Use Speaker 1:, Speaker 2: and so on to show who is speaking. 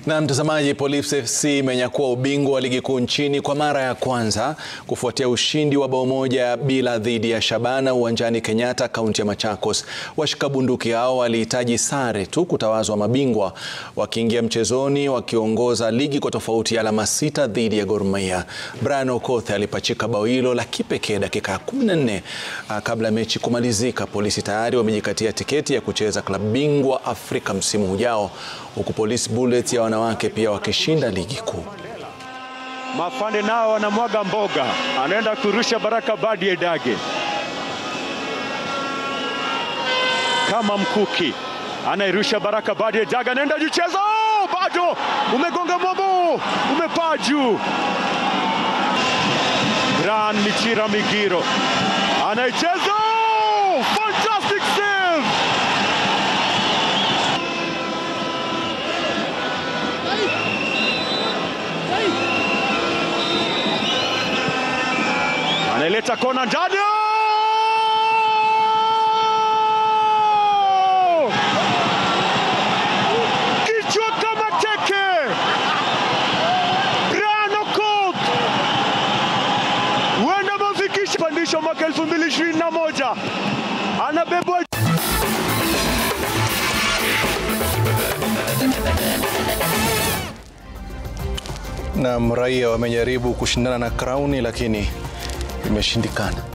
Speaker 1: Na mtazamaji, Police FC imenyakua ubingwa wa ligi kuu nchini kwa mara ya kwanza kufuatia ushindi wa bao moja bila dhidi ya Shabana uwanjani Kenyatta, kaunti ya Machakos. Washika bunduki hao walihitaji sare tu kutawazwa mabingwa, wakiingia mchezoni wakiongoza ligi kwa tofauti ya alama 6 dhidi ya Gor Mahia. Brian Okoth alipachika bao hilo la kipekee dakika 14 kabla mechi kumalizika. Polisi tayari wamejikatia tiketi ya kucheza klabu bingwa Afrika msimu ujao, huku Police Bullets ya wanawake pia wakishinda ligi kuu.
Speaker 2: Mafande nao wanamwaga mboga, anaenda kurusha Baraka Badie Dage kama mkuki, anairusha Baraka Badie Dage, anaenda jicheza, bado umegonga mwambo, umepaa juu. Gran Michira Migiro anaicheza, fantastic save. Anaileta kona ndani, kichwa kama teke. Brian Okoth huenda mafikisha pandisho mwaka 2021, anabebwa.
Speaker 1: Na raia wamejaribu kushindana na Crown lakini imeshindikana.